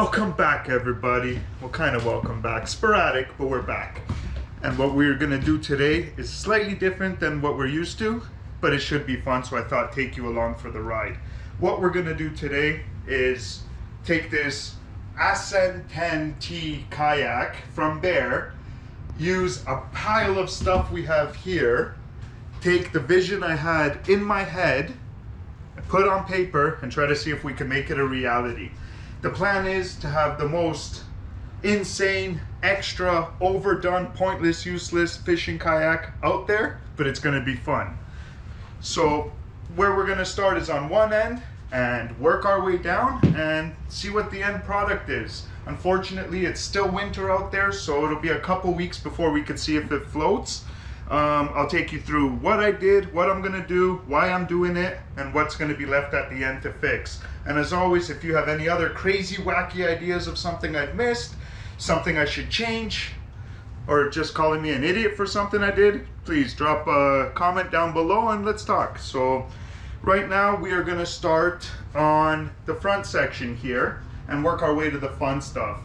Welcome back, everybody. Well, kind of welcome back. Sporadic, but we're back. And what we're gonna do today is slightly different than what we're used to, but it should be fun, so I thought take you along for the ride. What we're gonna do today is take this Ascent 10T kayak from there, use a pile of stuff we have here, take the vision I had in my head, put it on paper, and try to see if we can make it a reality. The plan is to have the most insane, extra, overdone, pointless, useless fishing kayak out there, but it's gonna be fun. So where we're gonna start is on one end and work our way down and see what the end product is. Unfortunately, it's still winter out there, so it'll be a couple weeks before we can see if it floats. I'll take you through what I did, what I'm gonna do, why I'm doing it, and what's gonna be left at the end to fix. And as always, if you have any other crazy, wacky ideas of something I've missed, something I should change, or just calling me an idiot for something I did, please drop a comment down below and let's talk. So right now we are gonna start on the front section here and work our way to the fun stuff.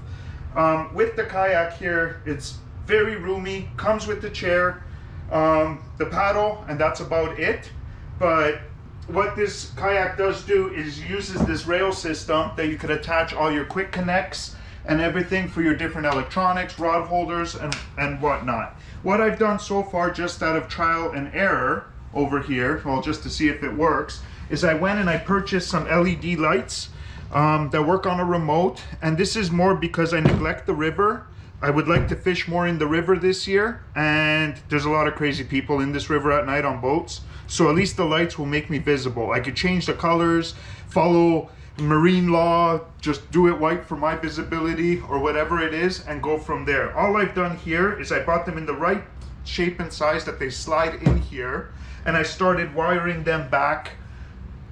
With the kayak here, it's very roomy, comes with the chair, the paddle, and that's about it. But what this kayak does do is uses this rail system that you could attach all your quick connects and everything for your different electronics, rod holders, and whatnot. What I've done so far, just out of trial and error over here, well, just to see if it works, is I went and I purchased some LED lights that work on a remote, and this is more because I neglect the river. I would like to fish more in the river this year, and there's a lot of crazy people in this river at night on boats, so at least the lights will make me visible. I could change the colors, follow marine law, just do it white for my visibility or whatever it is, and go from there. All I've done here is I bought them in the right shape and size that they slide in here, and I started wiring them back.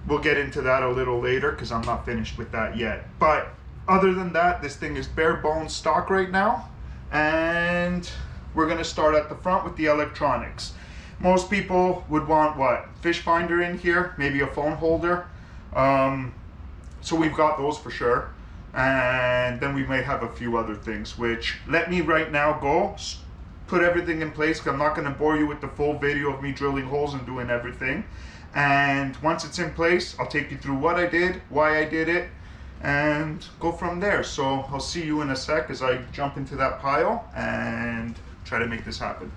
We'll get into that a little later because I'm not finished with that yet. But other than that, this thing is bare bones stock right now. And we're gonna start at the front with the electronics. Most people would want what? Fish finder in here, maybe a phone holder. So we've got those for sure. And then we may have a few other things, which let me right now go put everything in place, because I'm not gonna bore you with the full video of me drilling holes and doing everything. And once it's in place, I'll take you through what I did, why I did it, and go from there. So I'll see you in a sec as I jump into that pile and try to make this happen.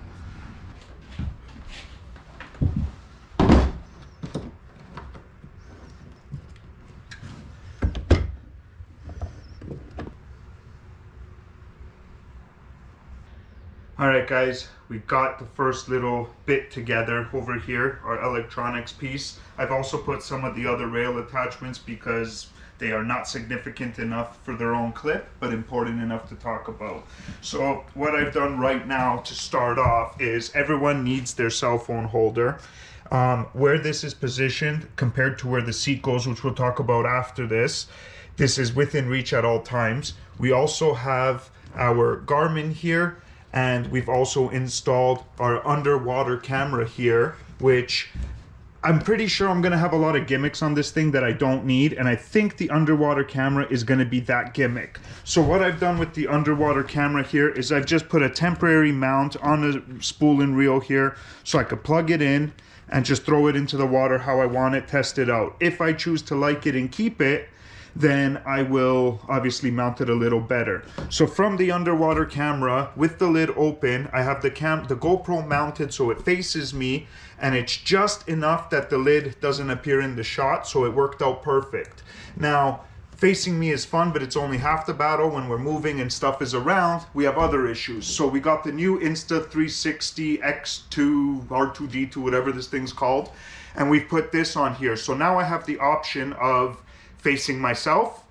All right, guys, we got the first little bit together over here, our electronics piece. I've also put some of the other rail attachments because they are not significant enough for their own clip, but important enough to talk about. So what I've done right now to start off is everyone needs their cell phone holder. Where this is positioned compared to where the seat goes, which we'll talk about after this is within reach at all times. We also have our Garmin here, and we've also installed our underwater camera here, which I'm pretty sure I'm gonna have a lot of gimmicks on this thing that I don't need, and I think the underwater camera is gonna be that gimmick. So what I've done with the underwater camera here is I've just put a temporary mount on a spool and reel here so I could plug it in and just throw it into the water how I want it, test it out. If I choose to like it and keep it, then I will obviously mount it a little better. So from the underwater camera with the lid open, I have the GoPro mounted so it faces me, and it's just enough that the lid doesn't appear in the shot, so it worked out perfect. Now, facing me is fun, but it's only half the battle. When we're moving and stuff is around, we have other issues. So we got the new Insta360 X2 R2D2, whatever this thing's called, and we've put this on here. So now I have the option of facing myself,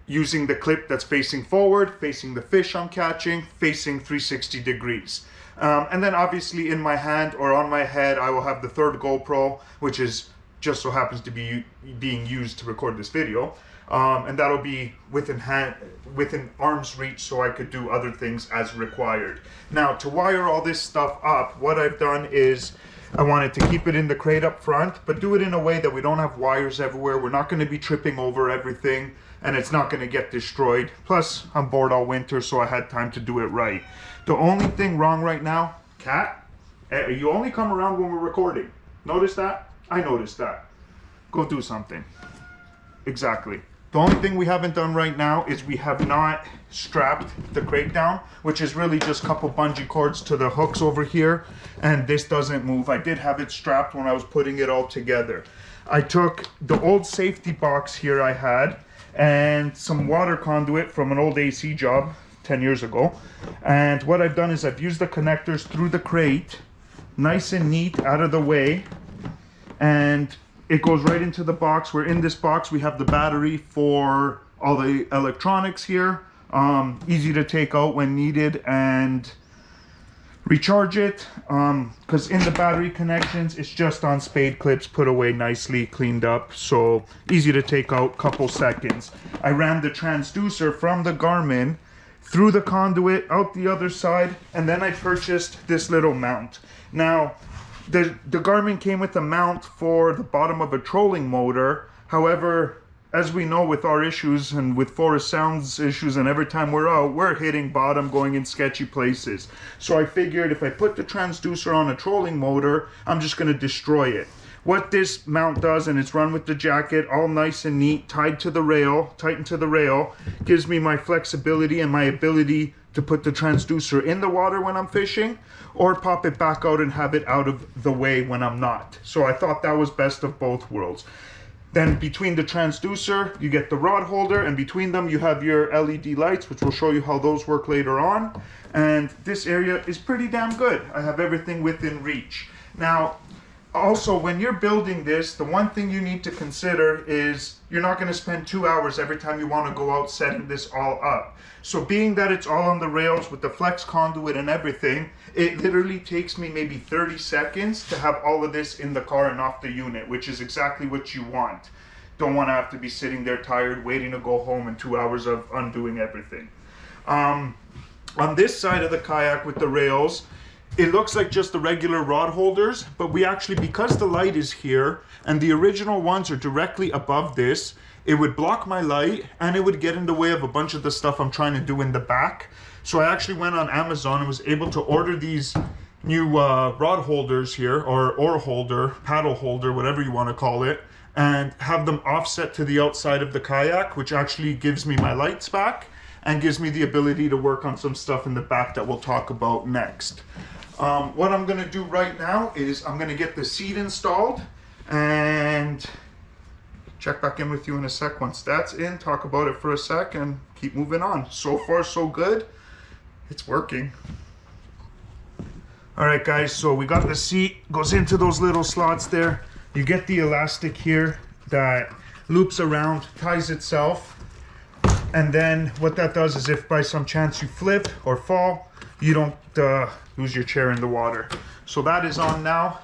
using the clip that's facing forward, facing the fish I'm catching, facing 360 degrees. And then obviously in my hand or on my head, I will have the third GoPro, which is just so happens to be being used to record this video. And that'll be within arm's reach so I could do other things as required. Now, to wire all this stuff up, what I've done is I wanted to keep it in the crate up front, but do it in a way that we don't have wires everywhere. We're not going to be tripping over everything, and it's not going to get destroyed. Plus, I'm bored all winter, so I had time to do it right. The only thing wrong right now, Cat, you only come around when we're recording. Notice that? I noticed that. Go do something. Exactly. The only thing we haven't done right now is we have not strapped the crate down, which is really just a couple bungee cords to the hooks over here, and this doesn't move. I did have it strapped when I was putting it all together. I took the old safety box here I had and some water conduit from an old AC job 10 years ago, and what I've done is I've used the connectors through the crate, nice and neat, out of the way, and it goes right into the box, where in this box we have the battery for all the electronics here. Easy to take out when needed and recharge it. Because in the battery connections, it's just on spade clips, put away nicely, cleaned up. So easy to take out, couple seconds. I ran the transducer from the Garmin through the conduit, out the other side, and then I purchased this little mount. Now, the Garmin came with a mount for the bottom of a trolling motor. However, as we know with our issues and with Forest Sounds issues, and every time we're out, we're hitting bottom, going in sketchy places. So I figured if I put the transducer on a trolling motor, I'm just going to destroy it. What this mount does, and it's run with the jacket, all nice and neat, tied to the rail, tightened to the rail, gives me my flexibility and my ability to put the transducer in the water when I'm fishing, or pop it back out and have it out of the way when I'm not. So I thought that was best of both worlds. Then between the transducer, you get the rod holder, and between them you have your LED lights, which will show you how those work later on. And this area is pretty damn good. I have everything within reach. Now, also, when you're building this, the one thing you need to consider is you're not going to spend 2 hours every time you want to go out setting this all up. So being that it's all on the rails with the flex conduit and everything, it literally takes me maybe 30 seconds to have all of this in the car and off the unit, which is exactly what you want. Don't want to have to be sitting there tired, waiting to go home, and 2 hours of undoing everything. On this side of the kayak with the rails, it looks like just the regular rod holders, but we actually, because the light is here and the original ones are directly above this, it would block my light and it would get in the way of a bunch of the stuff I'm trying to do in the back. So I actually went on Amazon and was able to order these new rod holders here, or oar holder, paddle holder, whatever you want to call it, and have them offset to the outside of the kayak, which actually gives me my lights back and gives me the ability to work on some stuff in the back that we'll talk about next. What I'm going to do right now is I'm going to get the seat installed and check back in with you in a sec once that's in, talk about it for a sec, and keep moving on. So far, so good. It's working. All right, guys, so we got the seat, goes into those little slots there. You get the elastic here that loops around, ties itself. And then what that does is if by some chance you flip or fall, you don't lose your chair in the water. So that is on now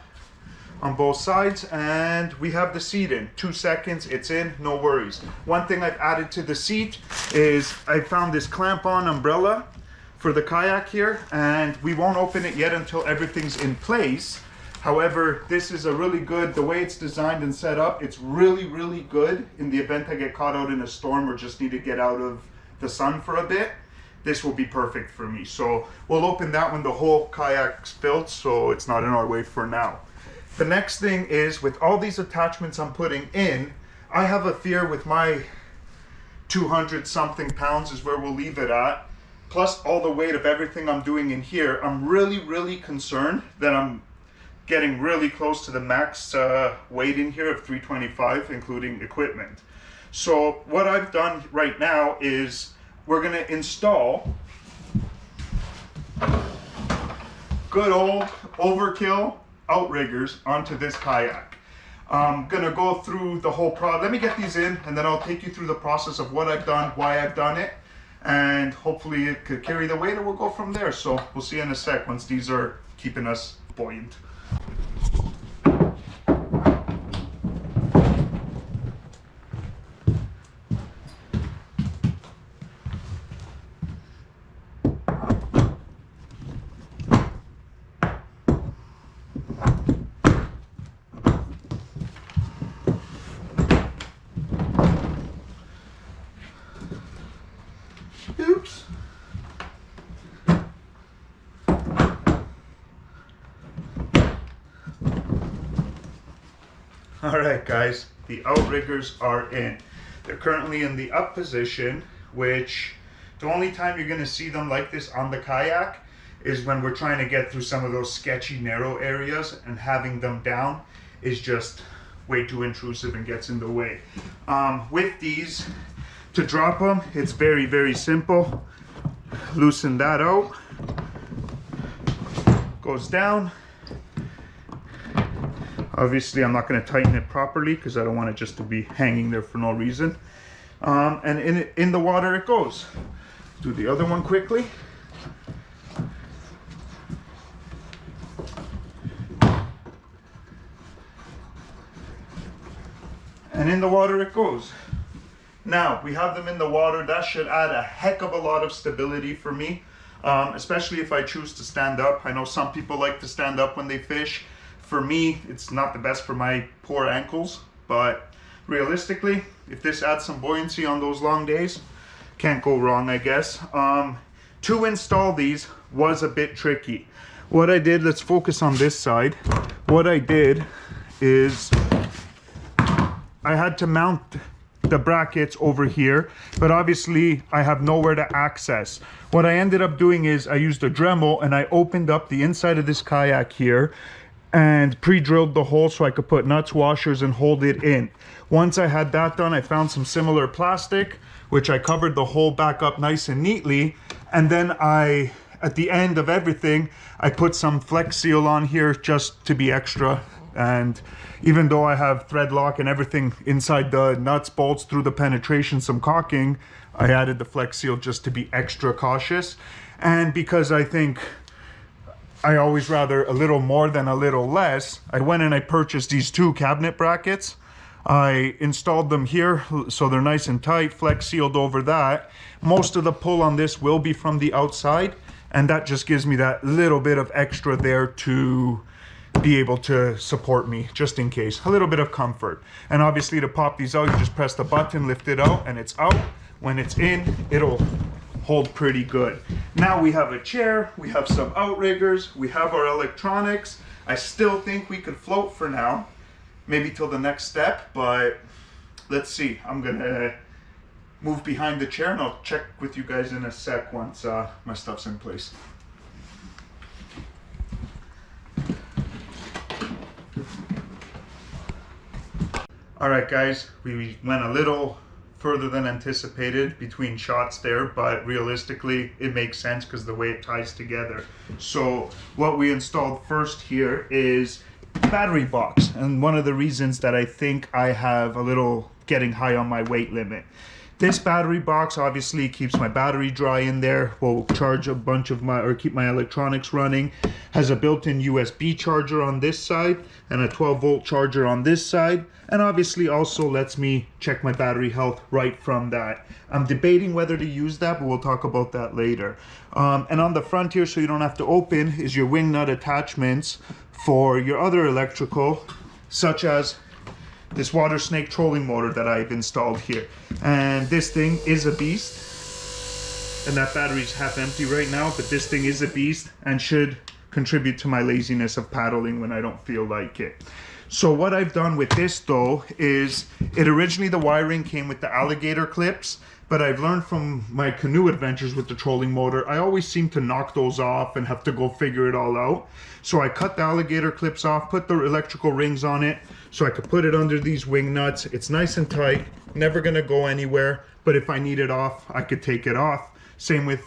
on both sides, and we have the seat in. 2 seconds, it's in, no worries. One thing I've added to the seat is I found this clamp-on umbrella for the kayak here, and we won't open it yet until everything's in place. However, this is a really good, the way it's designed and set up, it's really, really good in the event I get caught out in a storm or just need to get out of the sun for a bit. This will be perfect for me. So we'll open that when the whole kayak's built, so it's not in our way for now. The next thing is, with all these attachments I'm putting in, I have a fear with my 200 something pounds is where we'll leave it at, plus all the weight of everything I'm doing in here, I'm really, really concerned that I'm getting really close to the max weight in here of 325, including equipment. So what I've done right now is we're going to install good old overkill Outriggers onto this kayak. I'm going to go through the whole process. Let me get these in, and then I'll take you through the process of what I've done, why I've done it, and hopefully it could carry the weight, and we'll go from there. So we'll see you in a sec once these are keeping us buoyant. All right, guys, the Outriggers are in. They're currently in the up position, which the only time you're gonna see them like this on the kayak is when we're trying to get through some of those sketchy, narrow areas, and having them down is just way too intrusive and gets in the way. With these, to drop them, it's very, very simple. Loosen that out, goes down. Obviously, I'm not going to tighten it properly because I don't want it just to be hanging there for no reason. And in the water it goes. Do the other one quickly. And in the water it goes. Now, we have them in the water. That should add a heck of a lot of stability for me, especially if I choose to stand up. I know some people like to stand up when they fish. For me, it's not the best for my poor ankles, but realistically, if this adds some buoyancy on those long days, can't go wrong, I guess. To install these was a bit tricky. What I did, let's focus on this side. What I did is I had to mount the brackets over here, but obviously I have nowhere to access. What I ended up doing is I used a Dremel and I opened up the inside of this kayak here and pre-drilled the hole so I could put nuts, washers, and hold it in. Once I had that done, I found some similar plastic, which I covered the hole back up nice and neatly. And then at the end of everything, I put some Flex Seal on here just to be extra. And even though I have thread lock and everything inside the nuts, bolts, through the penetration, some caulking, I added the Flex Seal just to be extra cautious. And because I think I always rather a little more than a little less, I went and I purchased these two cabinet brackets. I installed them here so they're nice and tight, Flex Sealed over that. Most of the pull on this will be from the outside, and that just gives me that little bit of extra there to be able to support me, just in case. A little bit of comfort. And obviously to pop these out, you just press the button, lift it out, and it's out. When it's in, it'll hold pretty good. Now we have a chair, we have some outriggers, we have our electronics. I still think we could float for now, maybe till the next step, but let's see. I'm gonna move behind the chair and I'll check with you guys in a sec once my stuff's in place. All right, guys, we went a little further than anticipated between shots there, but realistically it makes sense because the way it ties together. So what we installed first here is battery box, and one of the reasons that I think I have a little getting high on my weight limit. This battery box obviously keeps my battery dry in there, will charge a bunch of my, or keep my electronics running, has a built-in USB charger on this side and a 12-volt charger on this side, and obviously also lets me check my battery health right from that. I'm debating whether to use that, but we'll talk about that later. And on the front here, so you don't have to open, is your wing nut attachments for your other electrical, such as this water snake trolling motor that I've installed here. And this thing is a beast, and that battery's half empty right now, but this thing is a beast and should contribute to my laziness of paddling when I don't feel like it. So what I've done with this though is, it originally, the wiring came with the alligator clips, but I've learned from my canoe adventures with the trolling motor, I always seem to knock those off and have to go figure it all out. So I cut the alligator clips off, put the electrical rings on it, so I could put it under these wing nuts. It's nice and tight, never gonna go anywhere, but if I need it off, I could take it off. Same with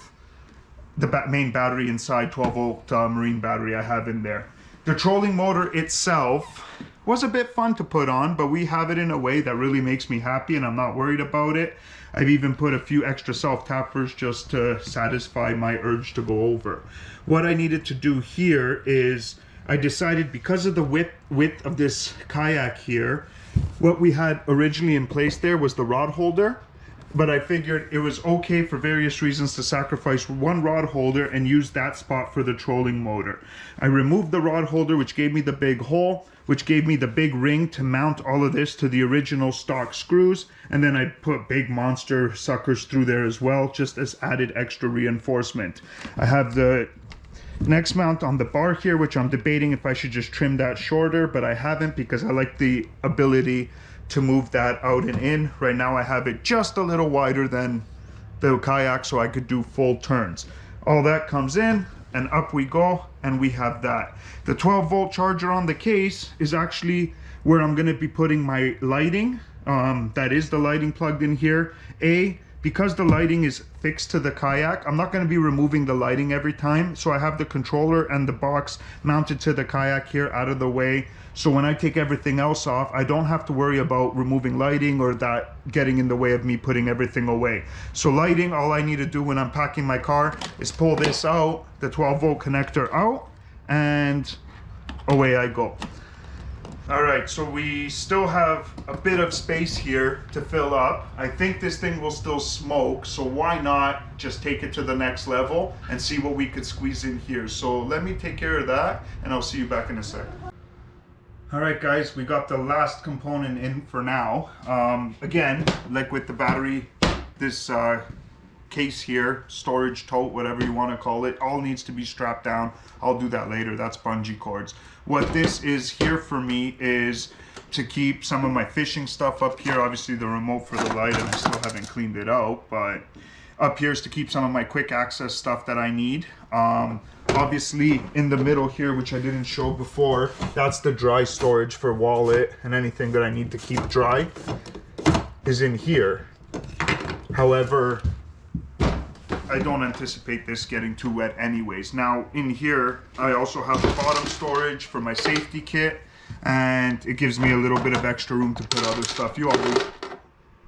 the main battery inside, 12-volt marine battery I have in there. The trolling motor itself was a bit fun to put on, but we have it in a way that really makes me happy and I'm not worried about it. I've even put a few extra self-tappers just to satisfy my urge to go over. What I needed to do here is, I decided because of the width of this kayak here, what we had originally in place there was the rod holder, but I figured it was okay for various reasons to sacrifice one rod holder and use that spot for the trolling motor. I removed the rod holder, which gave me the big hole, which gave me the big ring to mount all of this to the original stock screws, and then I put big monster suckers through there as well, just as added extra reinforcement. I have the Next mount on the bar here, which I'm debating if I should just trim that shorter, but I haven't because I like the ability to move that out and in. Right now I have it just a little wider than the Kayak so I could do full turns. All that comes in and up we go, and we have that. The 12-volt charger on the case is actually where I'm going to be putting my lighting. That is the lighting plugged in here. Because the lighting is fixed to the Kayak, I'm not going to be removing the lighting every time. So I have the controller and the box mounted to the Kayak here out of the way. So when I take everything else off, I don't have to worry about removing lighting or that getting in the way of me putting everything away. So lighting, all I need to do when I'm packing my car is pull this out, the 12-volt connector out, and away I go. All right, so we still have a bit of space here to fill up. I think this thing will still smoke, so why not just take it to the next level and see what we could squeeze in here. So let me take care of that, and I'll see you back in a sec. All right, guys, we got the last component in for now. Again, like with the battery, this case here, storage tote, whatever you want to call it, all needs to be strapped down. I'll do that later. That's bungee cords. What this is here for me is to keep some of my fishing stuff up here. Obviously the remote for the light, and I still haven't cleaned it out, but up here is to keep some of my quick access stuff that I need. Obviously in the middle here, which I didn't show before, that's the dry storage for wallet and anything that I need to keep dry is in here. However, I don't anticipate this getting too wet anyways. Now in here, I also have the bottom storage for my safety kit, and it gives me a little bit of extra room to put other stuff.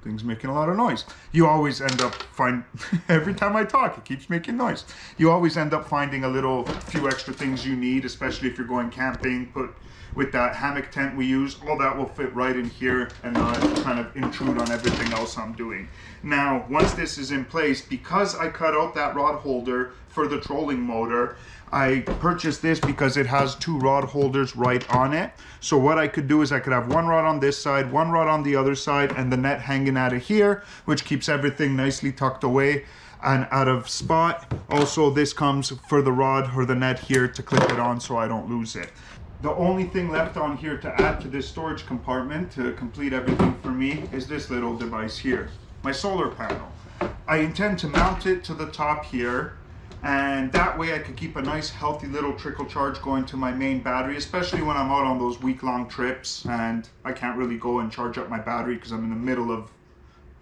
Things making a lot of noise. You always end up every time I talk, it keeps making noise. You always end up finding a few extra things you need, especially if you're going camping. With that hammock tent we use, all that will fit right in here and not kind of intrude on everything else I'm doing. Now, once this is in place, because I cut out that rod holder for the trolling motor, I purchased this because it has 2 rod holders right on it. So what I could do is I could have 1 rod on this side, 1 rod on the other side, and the net hanging out of here, which keeps everything nicely tucked away and out of spot. Also, this comes for the rod or the net here to clip it on so I don't lose it. The only thing left on here to add to this storage compartment to complete everything for me is this little device here, my solar panel. I intend to mount it to the top here, and that way I could keep a nice healthy little trickle charge going to my main battery, especially when I'm out on those week-long trips and I can't really go and charge up my battery because I'm in the middle of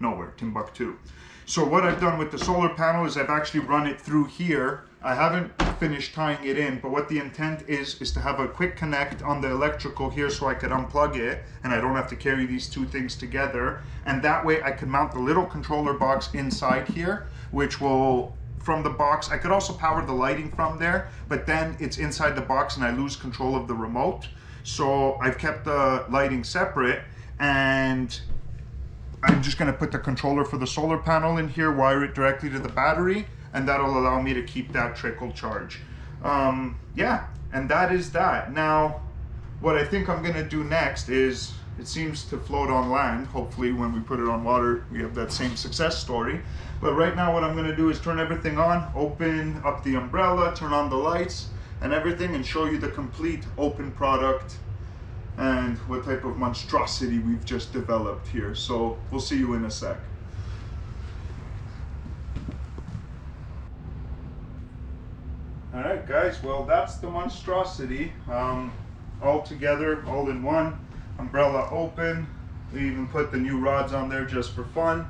nowhere, Timbuktu. So what I've done with the solar panel is I've actually run it through here. I haven't finished tying it in, but what the intent is to have a quick connect on the electrical here so I could unplug it and I don't have to carry these 2 things together. And that way I can mount the little controller box inside here, which will, from the box, I could also power the lighting from there, but then it's inside the box and I lose control of the remote. So I've kept the lighting separate, and I'm just going to put the controller for the solar panel in here, wire it directly to the battery, and that'll allow me to keep that trickle charge. Yeah, and that is that. Now, what I think I'm going to do next is, it seems to float on land. Hopefully when we put it on water, we have that same success story. But right now what I'm going to do is turn everything on, open up the umbrella, turn on the lights and everything, and show you the complete open product and what type of monstrosity we've just developed here. So we'll see you in a sec. All right, guys, well, that's the monstrosity. All together, all in one, umbrella open. We even put the new rods on there just for fun.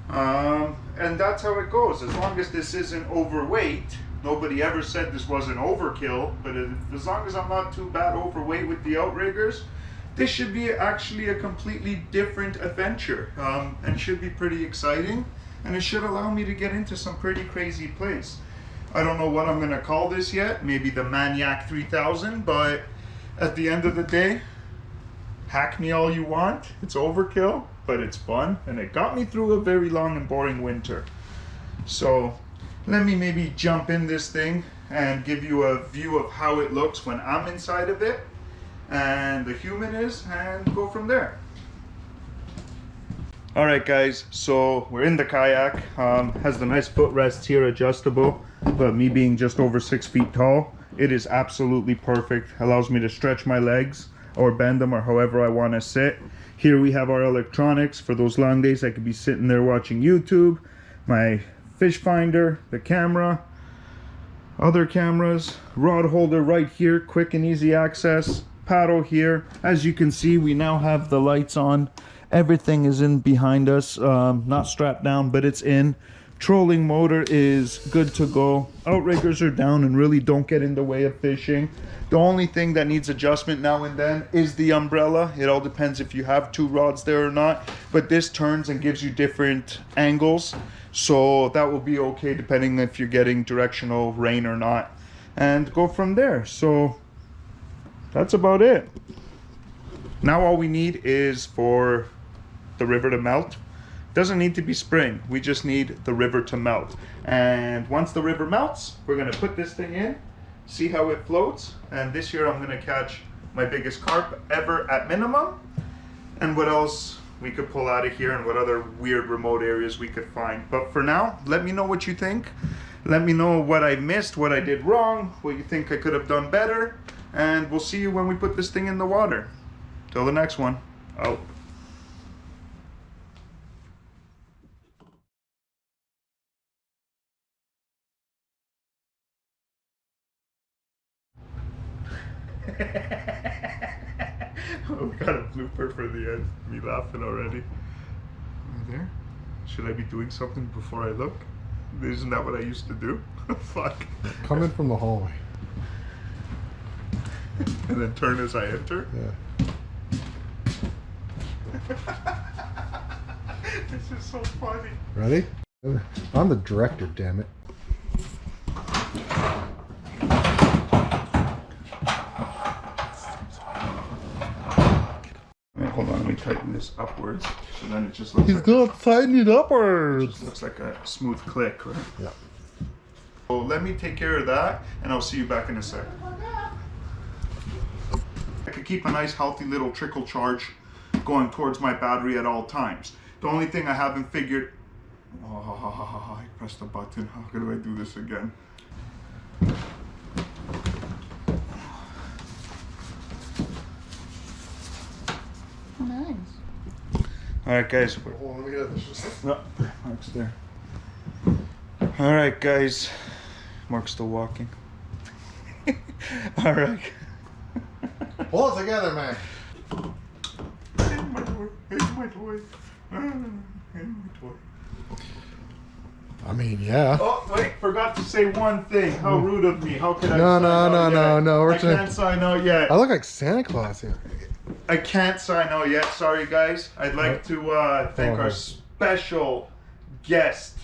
And that's how it goes. As long as this isn't overweight, nobody ever said this wasn't overkill, but as long as I'm not too bad overweight with the Outriggers, this should be actually a completely different adventure, and should be pretty exciting, and it should allow me to get into some pretty crazy place. I don't know what I'm gonna call this yet, maybe the Maniac 3000, but at the end of the day, hack me all you want. It's overkill, but it's fun, and it got me through a very long and boring winter. So let me maybe jump in this thing and give you a view of how it looks when I'm inside of it and the human is, and go from there. All right, guys, so we're in the kayak. Has the nice footrest here, adjustable, but me being just over 6 feet tall, it is absolutely perfect. Allows me to stretch my legs or bend them or however I want to sit. Here we have our electronics. For those long days, I could be sitting there watching YouTube, my fish finder, the camera, other cameras, rod holder right here, quick and easy access, paddle here. As you can see, we now have the lights on. Everything is in behind us, not strapped down, but it's in. Trolling motor is good to go. Outriggers are down and really don't get in the way of fishing. The only thing that needs adjustment now and then is the umbrella. It all depends if you have 2 rods there or not, but this turns and gives you different angles, so that will be okay depending if you're getting directional rain or not, and go from there. So that's about it. Now all we need is for the river to melt. Doesn't need to be spring, we just need the river to melt. And once the river melts, we're gonna put this thing in, see how it floats. And this year I'm gonna catch my biggest carp ever at minimum. And what else we could pull out of here and what other weird remote areas we could find. But for now, let me know what you think. Let me know what I missed, what I did wrong, what you think I could have done better. And we'll see you when we put this thing in the water. Till the next one, out. Oh, we got a blooper for the end. Me laughing already. Right there. Should I be doing something before I look? Isn't that what I used to do? Fuck. Come in from the hallway. And then turn as I enter? Yeah. This is so funny. Ready? I'm the director, damn it. Hold on, let me tighten this upwards. So then it just looks He's like gonna tighten it upwards. it just looks like a smooth click, right? Yeah. So let me take care of that and I'll see you back in a sec. I could keep a nice healthy little trickle charge going towards my battery at all times. The only thing I haven't figured, oh, I pressed the button. How could I do this again? Nice. All right, guys. Oh, let me get this. No, Mark's there. All right, guys. Mark's still walking. All right. Pull it together, man. Hey, my toy. Hey, my toy. Hey, my toy. I mean, yeah. Oh, wait, forgot to say one thing. How rude of me. How could I No, sign no, out no, yet? no, no. I can't sign out yet. I look like Santa Claus here. I can't sign out yet. Sorry, guys. I'd like to thank our special guest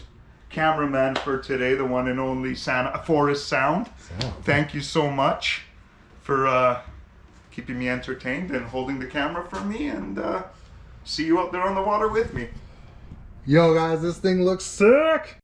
cameraman for today, the one and only Forest Sound. Thank you so much for keeping me entertained and holding the camera for me, and see you out there on the water with me. Yo, guys, this thing looks sick.